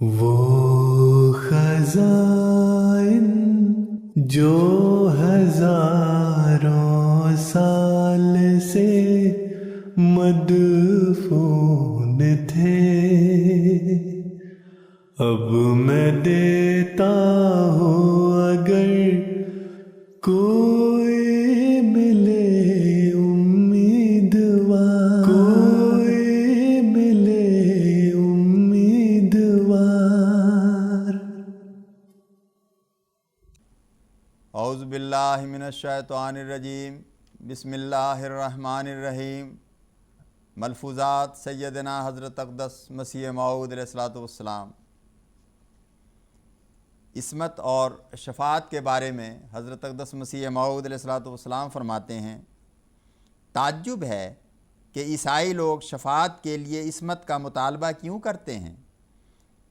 وہ خزائن جو ہزاروں سال سے مدفون تھے، اب میں دیتا ہوں اگر کوئی ملے امیدوار، کوئی ملے امیدوار۔ اعوذ باللہ من الشیطان الرجیم، بسم اللہ الرحمن الرحیم۔ ملفوظات سیدنا حضرت اقدس مسیح موعود علیہ الصلوۃ والسلام۔ عصمت اور شفاعت کے بارے میں حضرت اقدس مسیح موعود علیہ الصلوۃ والسلام فرماتے ہیں، تعجب ہے کہ عیسائی لوگ شفاعت کے لیے عصمت کا مطالبہ کیوں کرتے ہیں،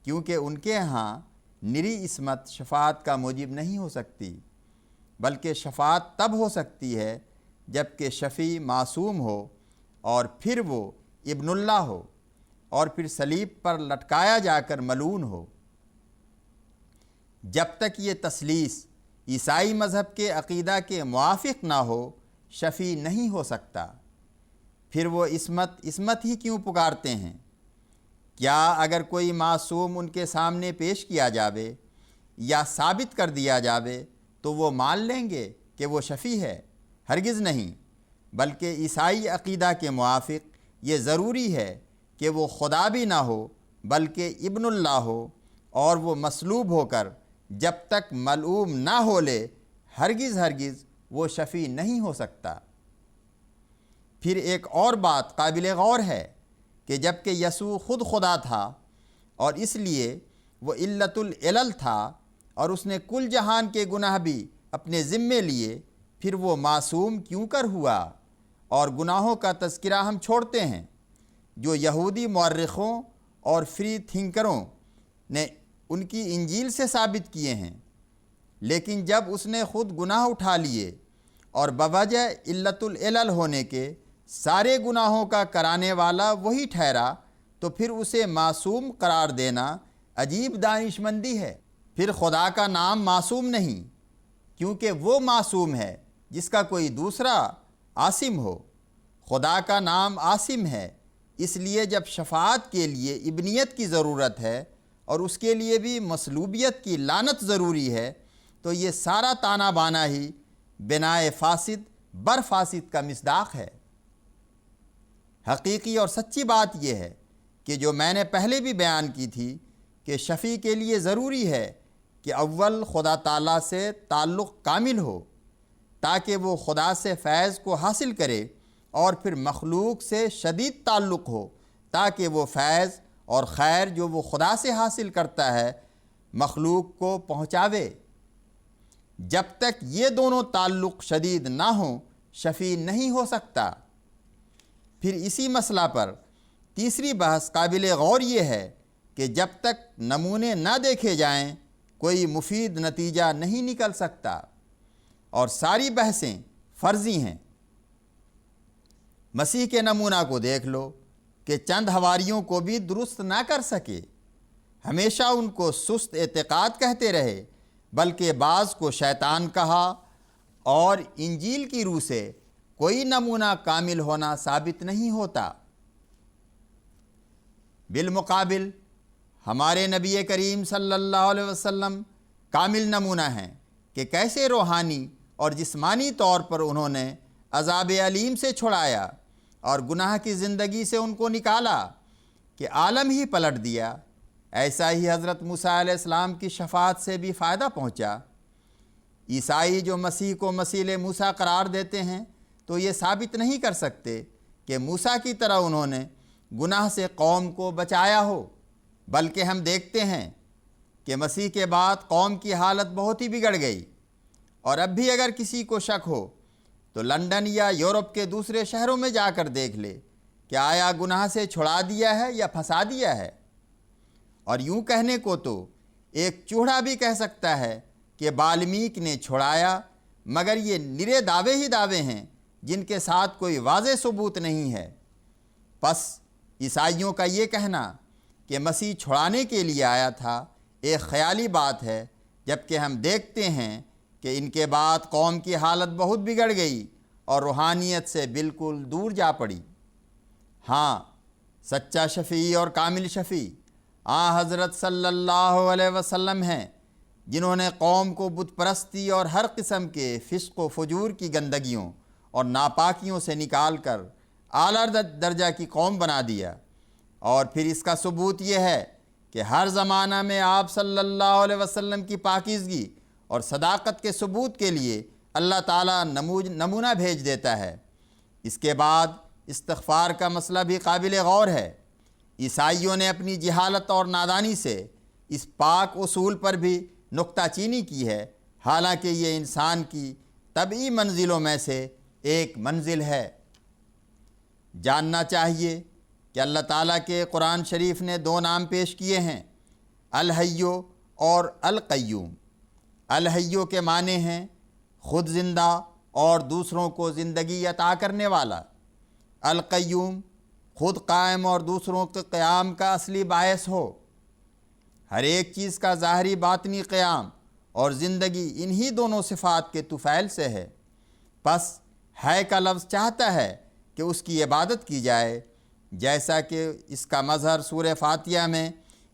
کیونکہ ان کے ہاں نری عصمت شفاعت کا موجب نہیں ہو سکتی، بلکہ شفاعت تب ہو سکتی ہے جب کہ شفیع معصوم ہو، اور پھر وہ ابن اللہ ہو، اور پھر صلیب پر لٹکایا جا کر ملعون ہو۔ جب تک یہ تثلیث عیسائی مذہب کے عقیدہ کے موافق نہ ہو، شفیع نہیں ہو سکتا۔ پھر وہ عصمت ہی کیوں پکارتے ہیں؟ کیا اگر کوئی معصوم ان کے سامنے پیش کیا جاوے یا ثابت کر دیا جاوے تو وہ مان لیں گے کہ وہ شفیع ہے؟ ہرگز نہیں، بلکہ عیسائی عقیدہ کے موافق یہ ضروری ہے کہ وہ خدا بھی نہ ہو بلکہ ابن اللہ ہو، اور وہ مصلوب ہو کر جب تک ملعون نہ ہو لے ہرگز وہ شفیع نہیں ہو سکتا۔ پھر ایک اور بات قابل غور ہے کہ جب کہ یسوع خود خدا تھا اور اس لیے وہ علت العلل تھا اور اس نے کل جہان کے گناہ بھی اپنے ذمے لیے، پھر وہ معصوم کیوں کر ہوا؟ اور گناہوں کا تذکرہ ہم چھوڑتے ہیں جو یہودی مورخوں اور فری تھنکروں نے ان کی انجیل سے ثابت کیے ہیں، لیکن جب اس نے خود گناہ اٹھا لیے اور بوجہ علت العلل ہونے کے سارے گناہوں کا کرانے والا وہی ٹھہرا، تو پھر اسے معصوم قرار دینا عجیب دانشمندی ہے۔ پھر خدا کا نام معصوم نہیں، کیونکہ وہ معصوم ہے جس کا کوئی دوسرا عاصم ہو۔ خدا کا نام عاصم ہے، اس لیے جب شفاعت کے لیے ابنیت کی ضرورت ہے اور اس کے لیے بھی مصلوبیت کی لعنت ضروری ہے، تو یہ سارا تانا بانا ہی بنائے فاسد بر فاسد کا مصداق ہے۔ حقیقی اور سچی بات یہ ہے کہ جو میں نے پہلے بھی بیان کی تھی کہ شفیع کے لیے ضروری ہے کہ اول خدا تعالیٰ سے تعلق کامل ہو، تاکہ وہ خدا سے فیض کو حاصل کرے، اور پھر مخلوق سے شدید تعلق ہو تاکہ وہ فیض اور خیر جو وہ خدا سے حاصل کرتا ہے مخلوق کو پہنچاوے۔ جب تک یہ دونوں تعلق شدید نہ ہوں شفیع نہیں ہو سکتا۔ پھر اسی مسئلہ پر تیسری بحث قابل غور یہ ہے کہ جب تک نمونے نہ دیکھے جائیں کوئی مفید نتیجہ نہیں نکل سکتا، اور ساری بحثیں فرضی ہیں۔ مسیح کے نمونہ کو دیکھ لو کہ چند حواریوں کو بھی درست نہ کر سکے، ہمیشہ ان کو سست اعتقاد کہتے رہے، بلکہ بعض کو شیطان کہا، اور انجیل کی روح سے کوئی نمونہ کامل ہونا ثابت نہیں ہوتا۔ بالمقابل ہمارے نبی کریم صلی اللہ علیہ وسلم کامل نمونہ ہیں کہ کیسے روحانی اور جسمانی طور پر انہوں نے عذاب علیم سے چھڑایا اور گناہ کی زندگی سے ان کو نکالا کہ عالم ہی پلٹ دیا۔ ایسا ہی حضرت موسیٰ علیہ السلام کی شفاعت سے بھی فائدہ پہنچا۔ عیسائی جو مسیح کو مثیل موسیٰ قرار دیتے ہیں تو یہ ثابت نہیں کر سکتے کہ موسیٰ کی طرح انہوں نے گناہ سے قوم کو بچایا ہو، بلکہ ہم دیکھتے ہیں کہ مسیح کے بعد قوم کی حالت بہت ہی بگڑ گئی، اور اب بھی اگر کسی کو شک ہو تو لندن یا یورپ کے دوسرے شہروں میں جا کر دیکھ لے کہ آیا گناہ سے چھڑا دیا ہے یا پھنسا دیا ہے۔ اور یوں کہنے کو تو ایک چوہڑا بھی کہہ سکتا ہے کہ بالمیک نے چھڑایا، مگر یہ نرے دعوے ہی دعوے ہیں جن کے ساتھ کوئی واضح ثبوت نہیں ہے۔ پس عیسائیوں کا یہ کہنا کہ مسیح چھڑانے کے لیے آیا تھا ایک خیالی بات ہے، جبکہ ہم دیکھتے ہیں کہ ان کے بعد قوم کی حالت بہت بگڑ گئی اور روحانیت سے بالکل دور جا پڑی۔ ہاں، سچا شفیع اور کامل شفیع حضرت صلی اللہ علیہ وسلم ہیں، جنہوں نے قوم کو بت پرستی اور ہر قسم کے فسق و فجور کی گندگیوں اور ناپاکیوں سے نکال کر اعلیٰ درجہ کی قوم بنا دیا۔ اور پھر اس کا ثبوت یہ ہے کہ ہر زمانہ میں آپ صلی اللہ علیہ وسلم کی پاکیزگی اور صداقت کے ثبوت کے لیے اللہ تعالیٰ نمونہ بھیج دیتا ہے۔ اس کے بعد استغفار کا مسئلہ بھی قابل غور ہے۔ عیسائیوں نے اپنی جہالت اور نادانی سے اس پاک اصول پر بھی نکتہ چینی کی ہے، حالانکہ یہ انسان کی طبعی منزلوں میں سے ایک منزل ہے۔ جاننا چاہیے کہ اللہ تعالیٰ کے قرآن شریف نے 2 نام پیش کیے ہیں، الحیو اور القیوم۔ الحیو کے معنی ہیں خود زندہ اور دوسروں کو زندگی عطا کرنے والا۔ القیوم خود قائم اور دوسروں کے قیام کا اصلی باعث ہو۔ ہر ایک چیز کا ظاہری باطنی قیام اور زندگی انہی دونوں صفات کے طفیل سے ہے۔ پس ہے کا لفظ چاہتا ہے کہ اس کی عبادت کی جائے، جیسا کہ اس کا مظہر سورہ فاتحہ میں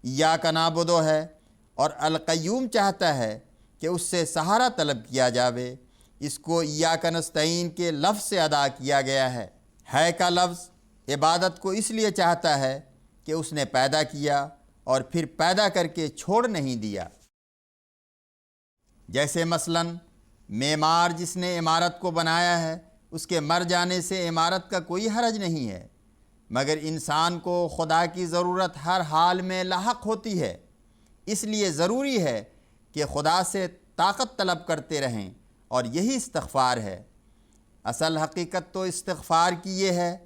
ایاک نعبد ہے، اور القیوم چاہتا ہے کہ اس سے سہارا طلب کیا جاوے۔ اس کو ایاک نستعین کے لفظ سے ادا کیا گیا ہے کا لفظ عبادت کو اس لیے چاہتا ہے کہ اس نے پیدا کیا اور پھر پیدا کر کے چھوڑ نہیں دیا۔ جیسے مثلاً معمار جس نے عمارت کو بنایا ہے، اس کے مر جانے سے عمارت کا کوئی حرج نہیں ہے، مگر انسان کو خدا کی ضرورت ہر حال میں لاحق ہوتی ہے، اس لیے ضروری ہے کہ خدا سے طاقت طلب کرتے رہیں، اور یہی استغفار ہے۔ اصل حقیقت تو استغفار کی یہ ہے،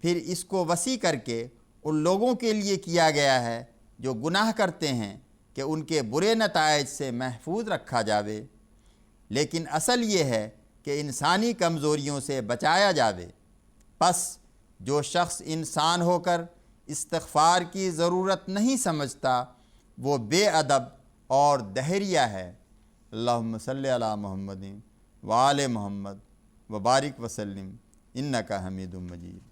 پھر اس کو وسیع کر کے ان لوگوں کے لیے کیا گیا ہے جو گناہ کرتے ہیں کہ ان کے برے نتائج سے محفوظ رکھا جاوے، لیکن اصل یہ ہے کہ انسانی کمزوریوں سے بچایا جاوے۔ پس جو شخص انسان ہو کر استغفار کی ضرورت نہیں سمجھتا، وہ بے ادب اور دہریہ ہے۔ اللہم صلی علی محمد وآل محمد وبارک وسلم انکا حمید مجید۔